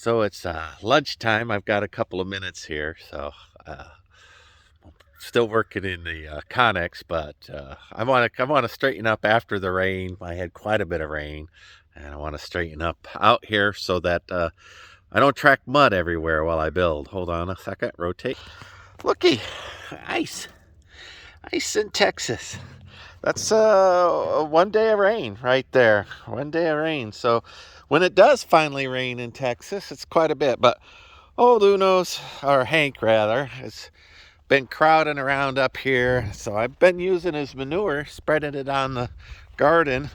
So it's lunchtime. I've got a couple of minutes here. So still working in the Connex, but I want to straighten up after the rain. I had quite a bit of rain, and I want to straighten up out here so that I don't track mud everywhere while I build. Hold on a second. Rotate. Looky, ice, ice in Texas. That's one day of rain right there. One day of rain. So when it does finally rain in Texas, it's quite a bit. But old Uno's, or Hank rather, has been crowding around up here. So I've been using his manure, spreading it on the garden.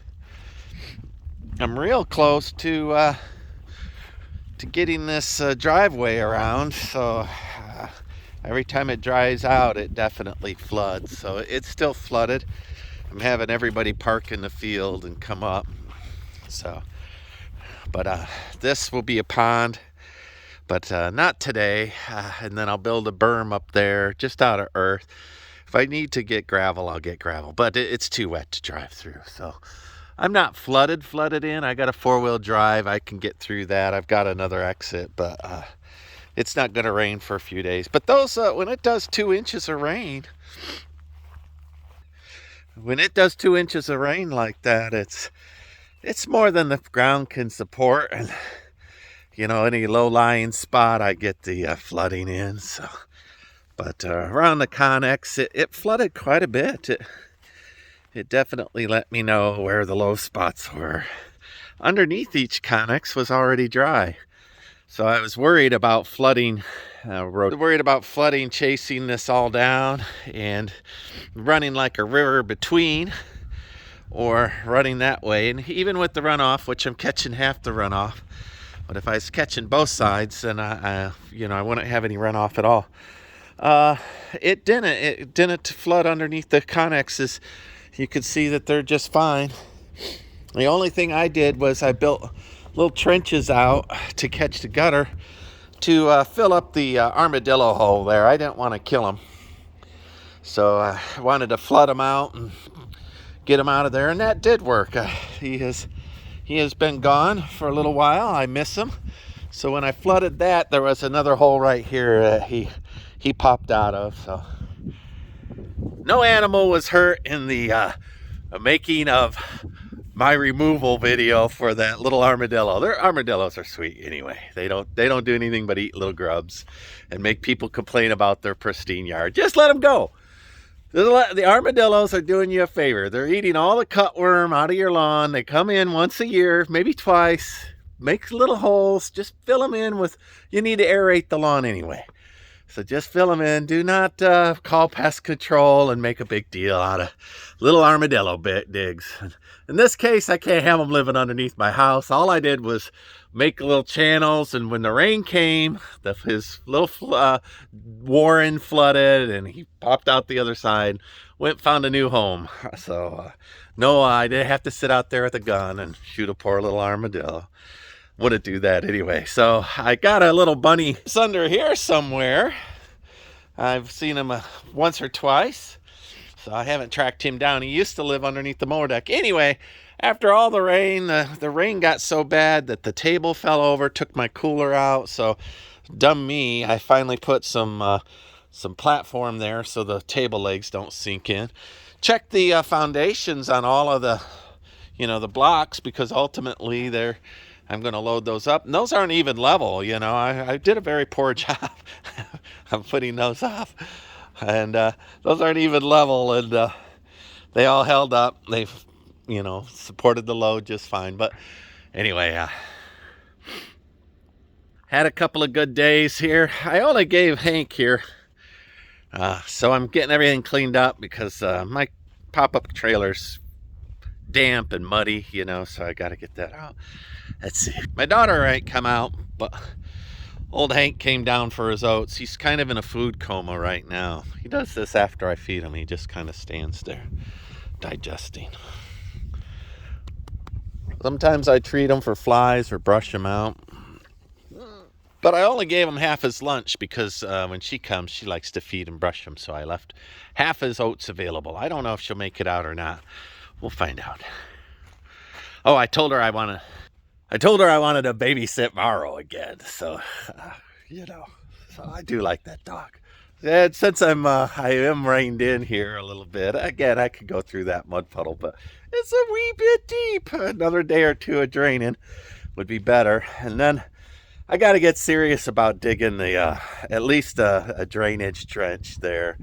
I'm real close to getting this driveway around. So every time it dries out, it definitely floods. So it's still flooded. I'm having everybody park in the field and come up. So, but this will be a pond, but not today. And then I'll build a berm up there just out of earth. If I need to get gravel, I'll get gravel, but it's too wet to drive through. So I'm not flooded in. I got a 4-wheel drive. I can get through that. I've got another exit, but it's not going to rain for a few days. But those, when it does 2 inches of rain, like that, it's more than the ground can support. And any low-lying spot, I get the flooding in. So, but around the Connex, it flooded quite a bit. It definitely let me know where the low spots were. Underneath each Connex was already dry, so I was worried about flooding. Chasing this all down and running like a river between, or running that way. And even with the runoff, which I'm catching half the runoff, but if I was catching both sides, then I wouldn't have any runoff at all. It didn't flood underneath the Connexes. You can see that they're just fine. The only thing I did was I built little trenches out to catch the gutter, to fill up the armadillo hole there. I didn't want to kill him, so I wanted to flood him out and get him out of there, and that did work. He has been gone for a little while. I miss him. So when I flooded that, there was another hole right here he popped out of. So no animal was hurt in the making of my removal video for that little armadillo. Their armadillos are sweet anyway. They don't do anything but eat little grubs and make people complain about their pristine yard. Just let them go. The armadillos are doing you a favor. They're eating all the cutworm out of your lawn. They come in once a year, maybe twice, make little holes, just fill them in with, you need to aerate the lawn anyway. So just fill them in. Do not call pest control and make a big deal out of little armadillo digs. In this case, I can't have them living underneath my house. All I did was make little channels, and when the rain came, his little warren flooded, and he popped out the other side, found a new home. So no, I didn't have to sit out there with a gun and shoot a poor little armadillo. Wouldn't do that anyway. So I got a little bunny under here somewhere. I've seen him once or twice, so I haven't tracked him down. He used to live underneath the mower deck. Anyway, after all the rain, the rain got so bad that the table fell over, took my cooler out. So dumb me, I finally put some platform there so the table legs don't sink in. Check the foundations on all of the the blocks, because ultimately I'm going to load those up. And those aren't even level, I did a very poor job of putting those up. And those aren't even level, and they all held up. They've, supported the load just fine. But anyway, had a couple of good days here. I only gave Hank here, so I'm getting everything cleaned up, because my pop-up trailer's damp and muddy, so I got to get that out. Let's see. My daughter ain't come out, but old Hank came down for his oats. He's kind of in a food coma right now. He does this after I feed him. He just kind of stands there digesting. Sometimes I treat him for flies or brush him out. But I only gave him half his lunch, because when she comes, she likes to feed and brush him. So I left half his oats available. I don't know if she'll make it out or not. We'll find out. Oh, I told her I want I told her I wanted to babysit Morrow again, so you know, so I do like that dog. And since I am reined in here a little bit, again, I could go through that mud puddle, but it's a wee bit deep. Another day or two of draining would be better. And then I got to get serious about digging the at least a drainage trench there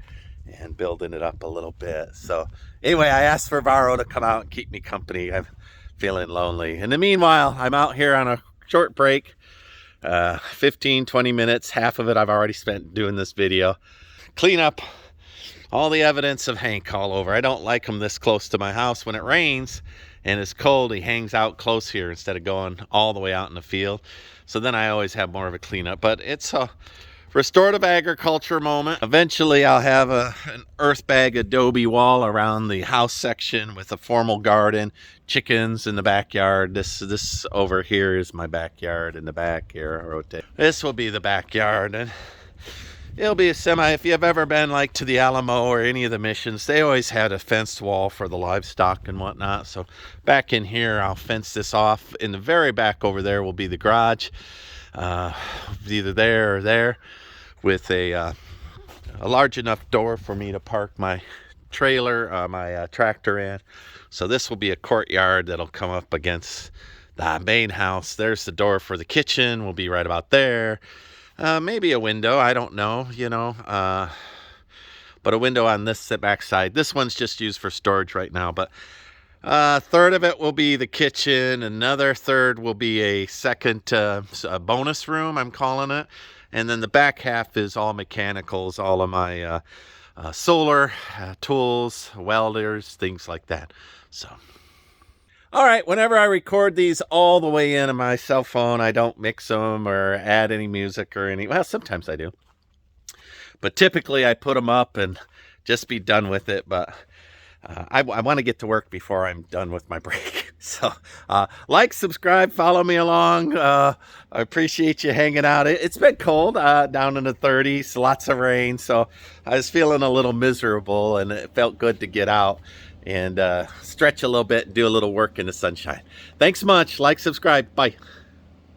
and building it up a little bit. So anyway, I asked for Varro to come out and keep me company. I'm feeling lonely. In the meanwhile, I'm out here on a short break. 15-20 minutes, half of it I've already spent doing this video. Clean up all the evidence of Hank all over. I don't like him this close to my house. When it rains and it's cold, he hangs out close here instead of going all the way out in the field. So then I always have more of a cleanup, but it's a restorative agriculture moment. Eventually I'll have an earth bag adobe wall around the house section with a formal garden, chickens in the backyard. This over here is my backyard in the back here. I rotate. This will be the backyard, and it'll be a semi. If you've ever been like to the Alamo or any of the missions, they always had a fenced wall for the livestock and whatnot. So back in here, I'll fence this off. In the very back over there will be the garage, either there or there, with a large enough door for me to park my trailer, my tractor in. So this will be a courtyard that'll come up against the main house. There's the door for the kitchen, will be right about there. Maybe a window, I don't know, you know, but a window on this back side. This one's just used for storage right now, but a third of it will be the kitchen. Another third will be a second a bonus room, I'm calling it. And then the back half is all mechanicals, all of my solar tools, welders, things like that. So, all right, whenever I record these all the way into my cell phone, I don't mix them or add any music or any, well, sometimes I do. But typically I put them up and just be done with it. But I want to get to work before I'm done with my break. So like, subscribe, follow me along. I appreciate you hanging out. It's been cold, down in the 30s, lots of rain. So I was feeling a little miserable, and it felt good to get out and stretch a little bit and do a little work in the sunshine. Thanks much. Like, subscribe. Bye.